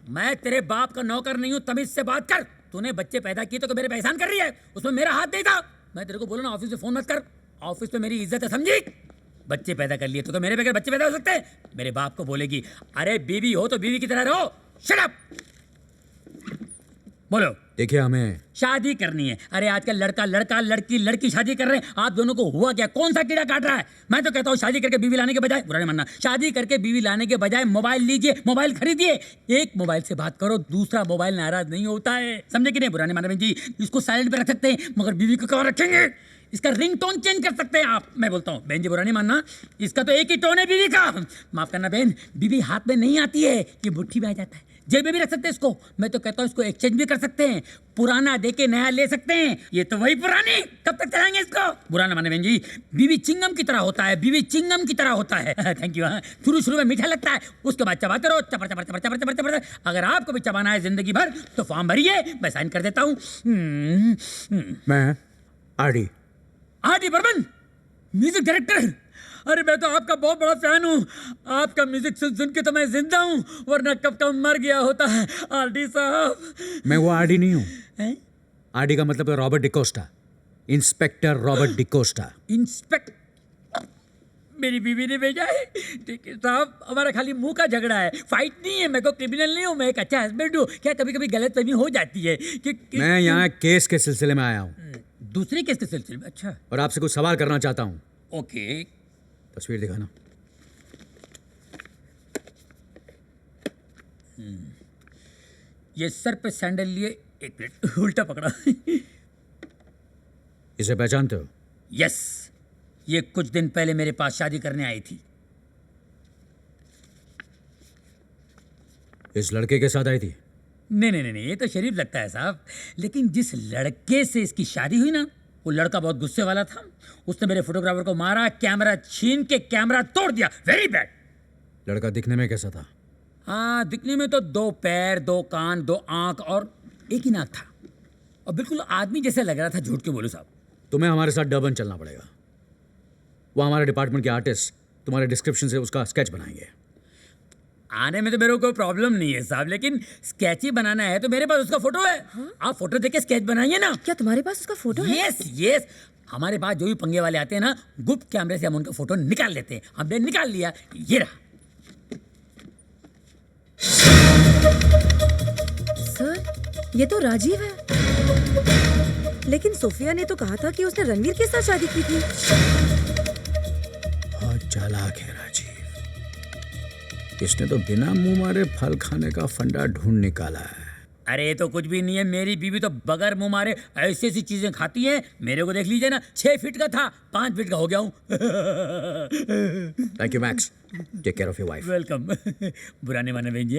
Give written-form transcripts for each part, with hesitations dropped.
मैं तेरे बाप का नौकर नहीं हूँ, तमीज से बात कर। तूने बच्चे पैदा किए तो मेरे पे एहसान कर रही है, उसमें मेरा हाथ नहीं था। मैं तेरे को बोला ना ऑफिस में फोन मत कर, ऑफिस पे मेरी इज्जत है, समझी? बच्चे पैदा कर लिए तो मेरे बगैर बच्चे पैदा हो सकते हैं? मेरे बाप को बोलेगी अरे बीवी हो तो बीवी की तरह रहो। Shut up. बोलो। देखिए हमें शादी करनी है। अरे आजकल लड़का लड़का लड़की लड़की शादी कर रहे हैं, आप दोनों को हुआ क्या? कौन सा कीड़ा काट रहा है? मैं तो कहता हूँ शादी करके बीवी लाने के बजाय, बुरा नहीं मानना, शादी करके बीवी लाने के बजाय मोबाइल लीजिए, मोबाइल खरीदिए। एक मोबाइल से बात करो, दूसरा मोबाइल नाराज नहीं होता है, समझे कि नहीं? बुरा नहीं मानना बहन जी, इसको साइलेंट पे रख सकते हैं, मगर बीवी को कहाँ रखेंगे? इसका रिंगटोन चेंज कर सकते हैं आप। मैं बोलता हूँ बहन जी, बुरा नहीं मानना, इसका तो एक ही टोन है बीवी का। माफ करना बहन, बीवी हाथ में नहीं आती है, ये मुट्ठी में आ जाता है। जेब में भी रख सकते हैं इसको। मैं तो कहता हूँ इसको एक्सचेंज भी कर सकते हैं, पुराना देके नया ले सकते हैं। ये तो वही पुरानी, कब तक चलाएंगे इसको? बुरा ना माने बहन जी, बीवी चिंगम की तरह होता है, बीवी चिंगम की तरह होता है। Thank you. हाँ, शुरू में मीठा लगता है, उसके बाद चबाते रहो, चपर चपर चपर चपर चपर चपर। अगर आपको भी चबाना है जिंदगी भर तो फॉर्म भरिए, मैं साइन कर देता हूँ। मैं आरडी बर्मन, म्यूजिक डायरेक्टर। अरे मैं तो आपका बहुत बड़ा फैन हूँ, आपका म्यूजिक सुन सुन के तो मैं जिंदा हूँ, वरना कब कब मर गया होता है। आरडी साहब। मैं वो आरडी नहीं हूँ। आरडी का मतलब है Robert D'Costa, inspector Robert D'Costa. मेरी बीवी ने भेजा है। ठीक है साहब, हमारा खाली मुंह का झगड़ा है, फाइट नहीं है। मैं को क्रिमिनल नहीं हूँ, मैं एक अच्छा हस्बैंड हूँ। क्या कभी कभी गलतफहमी हो जाती है कि मैं यहाँ केस के सिलसिले में आया हूँ। दूसरे केस के सिलसिले में? अच्छा। और आपसे कुछ सवाल करना चाहता हूँ। ओके। तस्वीर दिखाना। ये सर पे सैंडल लिए, एक मिनट उल्टा पकड़ा। इसे पहचानते हो? यस, ये कुछ दिन पहले मेरे पास शादी करने आई थी। इस लड़के के साथ आई थी? नहीं, ये तो शरीफ लगता है साहब, लेकिन जिस लड़के से इसकी शादी हुई ना, वो लड़का बहुत गुस्से वाला था। उसने मेरे फोटोग्राफर को मारा, कैमरा छीन के कैमरा तोड़ दिया। Very bad. लड़का दिखने में कैसा था? हाँ, दिखने में तो 2 पैर 2 कान 2 आंख और एक ही नाक था, और बिल्कुल आदमी जैसे लग रहा था। झूठ क्यों बोलूं साहब? तुम्हें हमारे साथ डर्बन चलना पड़ेगा। वो हमारे डिपार्टमेंट के आर्टिस्ट तुम्हारे डिस्क्रिप्शन से उसका स्केच बनाएंगे। आने में तो मेरे को कोई प्रॉब्लम नहीं है साहब, लेकिन स्केच ही बनाना है तो मेरे पास उसका फोटो है। हाँ? आप फोटो देख के स्केच बनाइए ना। क्या तुम्हारे पास उसका फोटो है? यस, हमारे पास जो भी पंगे वाले आते हैं ना, गुप्त कैमरे से हम उनका फोटो निकाल लेते हैं। हमने निकाल लिया, ये रहा। सर, ये तो राजीव है। लेकिन सोफिया ने तो कहा था कि उसने रणवीर के साथ शादी की थी। बहुत चालाक है राजीव, इसने तो बिना मुंह मारे फल खाने का फंडा ढूंढ निकाला है। अरे ये तो कुछ भी नहीं है, मेरी बीवी तो बगैर मुंह मारे ऐसी ऐसी चीजें खाती है। मेरे को देख लीजिए ना, 6 फीट का था, 5 फीट का हो गया हूँ। Thank you Max, take care of your wife. Welcome. बुरा नहीं माने बहन जी।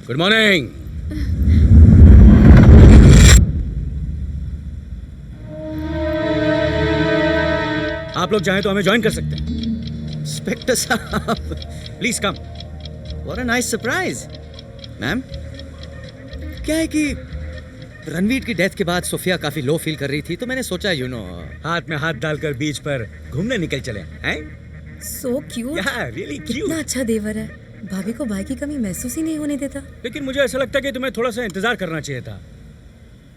Good morning. आप लोग चाहें तो हमें ज्वाइन कर सकते हैं। इंस्पेक्टर साहब, please come. What a nice surprise. Ma'am, क्या है कि रणवीर की डेथ के बाद सोफिया काफी लो फील कर रही थी, तो मैंने सोचा हाथ में हाथ डालकर बीच पर घूमने निकल चले हैं। So cute. Really cute. कितना अच्छा देवर है, भाभी को भाई की कमी महसूस ही नहीं होने देता। लेकिन मुझे ऐसा लगता है कि तुम्हें थोड़ा सा इंतजार करना चाहिए था।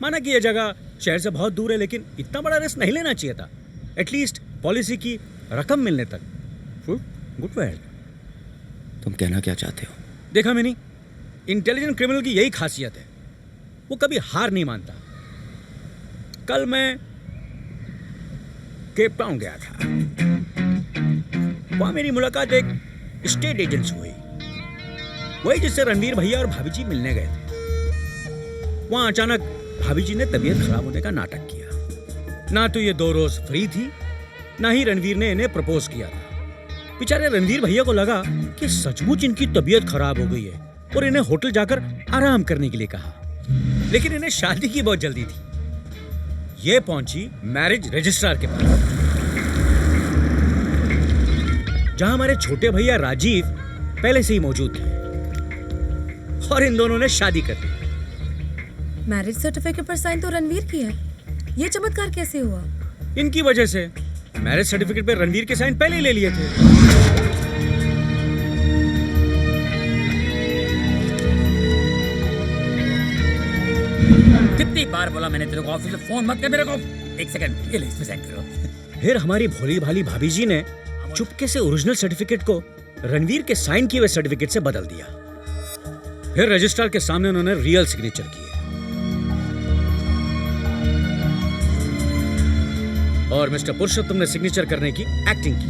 माना कि ये जगह शहर से बहुत दूर है, लेकिन इतना बड़ा रिस्क नहीं लेना चाहिए था। एटलीस्ट पॉलिसी की रकम मिलने तक। Good word. तुम कहना क्या चाहते हो? देखा मैंने, इंटेलिजेंट क्रिमिनल की यही खासियत है, वो कभी हार नहीं मानता। कल मैं केप टाउन गया था, वहां मेरी मुलाकात एक स्टेट एजेंट से हुई, वही जिससे रणवीर भैया और भाभी जी मिलने गए थे। वहां अचानक भाभी जी ने तबीयत खराब होने का नाटक किया। ना तो ये 2 रोज फ्री थी, ना ही रणवीर ने इन्हें प्रपोज किया था। बेचारे रणवीर भैया को लगा कि सचमुच इनकी तबीयत खराब हो गई है और इन्हें होटल जाकर आराम करने के लिए कहा। लेकिन इन्हें शादी की बहुत जल्दी थी। ये पहुंची मैरिज रजिस्ट्रार के पास। जहां हमारे छोटे भैया राजीव पहले से ही मौजूद थे और इन दोनों ने शादी कर ली। मैरिज सर्टिफिकेट पर साइन तो रणवीर की है। ये चमत्कार कैसे हुआ? इनकी वजह से मैरिज सर्टिफिकेट पे रणवीर के साइन पहले ही ले लिए थे। कितनी बार बोला मैंने तेरे को ऑफिस में फोन मत कर मेरे को। एक सेकंड, ये ले इसमें साइन करो। फिर हमारी भोली भाली भाभी जी ने चुपके से ओरिजिनल सर्टिफिकेट को रणवीर के साइन किए हुए सर्टिफिकेट से बदल दिया। फिर रजिस्ट्रार के सामने उन्होंने रियल सिग्नेचर किए और मिस्टर पुरुषोत्तम ने सिग्नेचर करने की एक्टिंग की।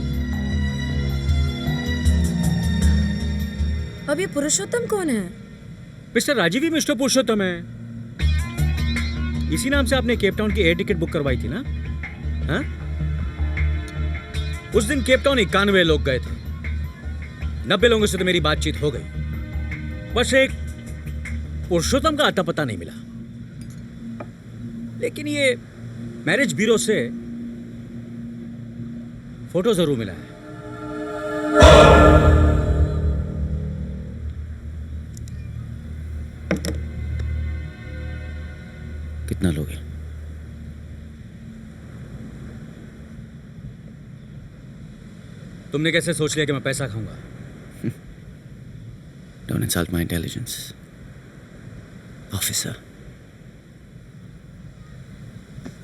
अब ये पुरुषोत्तम कौन है? मिस्टर राजीव ही मिस्टर पुरुषोत्तम है। इसी नाम से आपने केप टाउन की एयर टिकट बुक करवाई थी ना? हाँ? उस दिन केप टाउन 91 लोग गए थे। 90 लोगों से तो मेरी बातचीत हो गई, बस एक पुरुषोत्तम का आता पता नहीं मिला। लेकिन ये मैरिज ब्यूरो से फोटो जरूर मिला है। कितना लोगे? तुमने कैसे सोच लिया कि मैं पैसा खाऊंगा? Don't insult my intelligence, officer.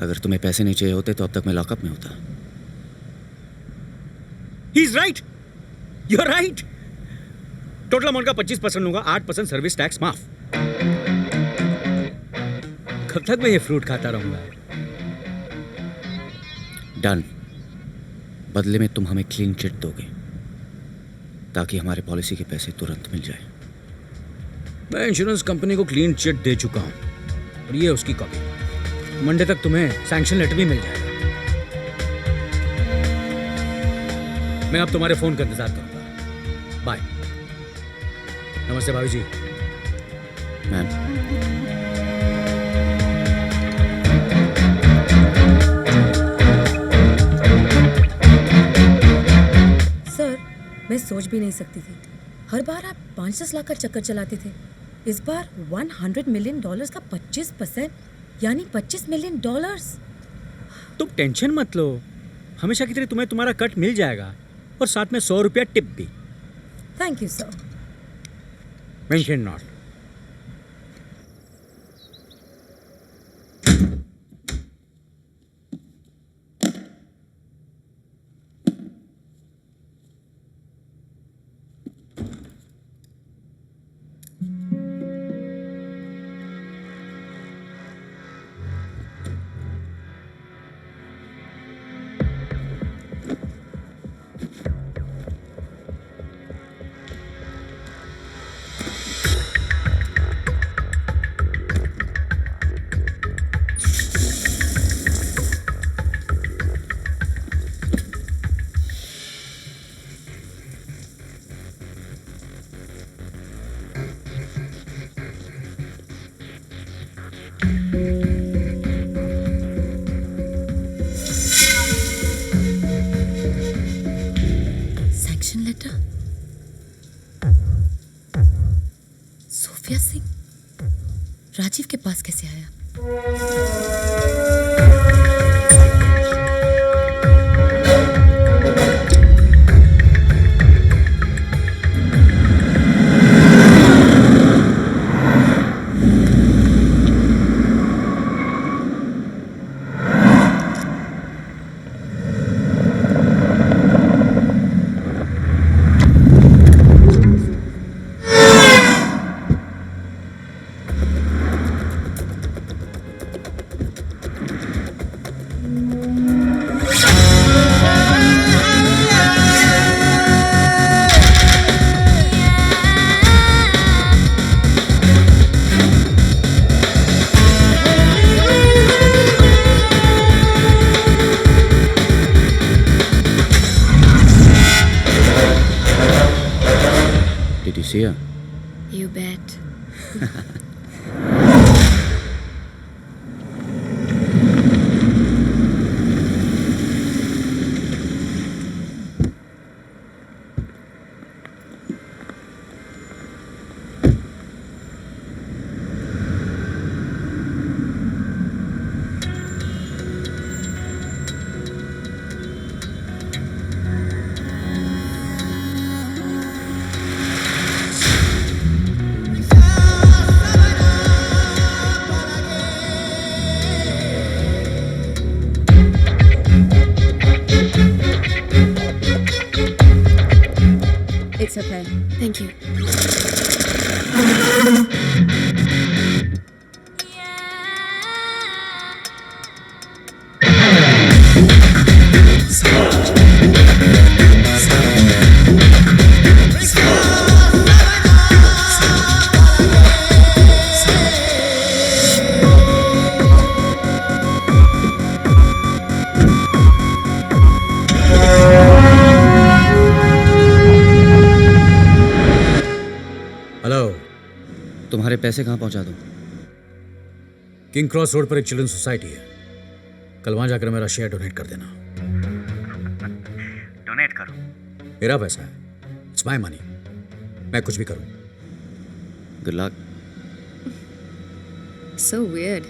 अगर तुम्हें पैसे नहीं चाहिए होते तो अब तक मैं लॉकअप में होता। He's right. You're right. Total amount का 25% लूंगा, 8% सर्विस टैक्स माफ। कब तक मैं ये फ्रूट खाता रहूंगा? डन। बदले में तुम हमें क्लीन चिट दोगे ताकि हमारे पॉलिसी के पैसे तुरंत मिल जाए। मैं इंश्योरेंस कंपनी को क्लीन चिट दे चुका हूं और ये उसकी कॉपी। मंडे तक तुम्हें सैंक्शन लेटर भी मिल जाएगा। मैं अब तुम्हारे फोन का इंतजार करूंगा। बाय। नमस्ते भाभी जी। मैम, मैं सोच भी नहीं सकती थी। हर बार आप 5-10 लाख का चक्कर चलाते थे। इस बार $100 मिलियन का 25%, यानी $25 मिलियन। तुम टेंशन मत लो, हमेशा की तरह तुम्हें तुम्हारा कट मिल जाएगा और साथ में 100 रुपया टिप भी। Thank you sir. Mention not. Sophia Singh Rajiv के पास कैसे आया? Did you see her? You bet. अच्छा था। Thank you. हेलो। तुम्हारे पैसे कहाँ पहुँचा दूँ? किंग क्रॉस रोड पर एक चिल्ड्रन सोसाइटी है, कल वहां जाकर मेरा शेयर डोनेट कर देना। डोनेट करो। मेरा पैसा है, इट्स माय मनी, मैं कुछ भी करूं। Good luck. So weird.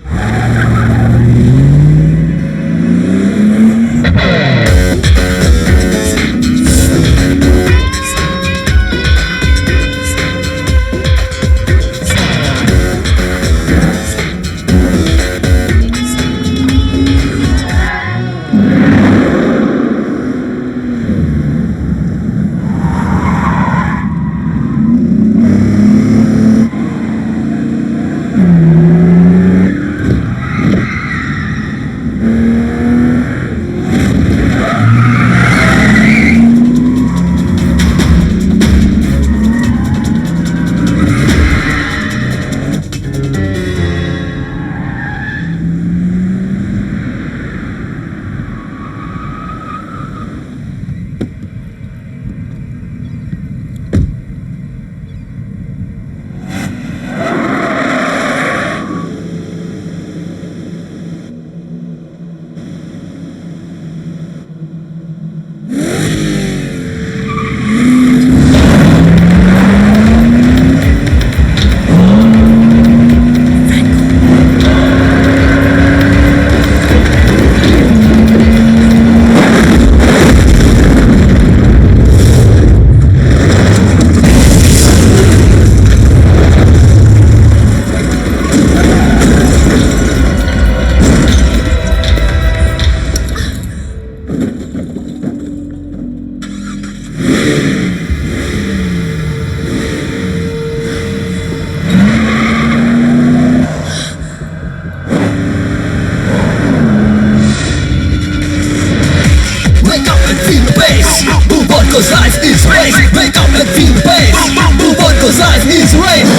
cause life is race. Wake up and feel the bass. Move on cause life is race.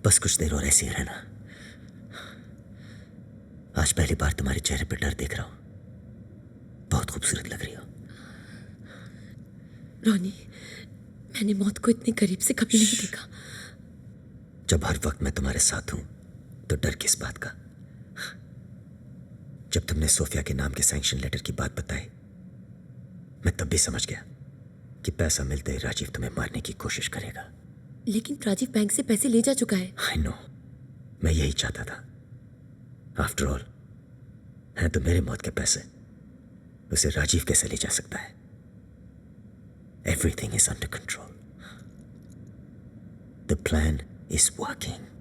बस कुछ देर और ऐसे ही रहना। आज पहली बार तुम्हारे चेहरे पर डर देख रहा हूं। बहुत खूबसूरत लग रही हो। रोनी, मैंने मौत को इतने करीब से कभी नहीं देखा। जब हर वक्त मैं तुम्हारे साथ हूं तो डर किस बात का? जब तुमने सोफिया के नाम के सैंक्शन लेटर की बात बताई, मैं तब भी समझ गया कि पैसा मिलते ही राजीव तुम्हें मारने की कोशिश करेगा। लेकिन राजीव बैंक से पैसे ले जा चुका है। आई नो, मैं यही चाहता था। आफ्टर ऑल, हैं तो मेरे मौत के पैसे, उसे राजीव कैसे ले जा सकता है? Everything is under control. The plan is working.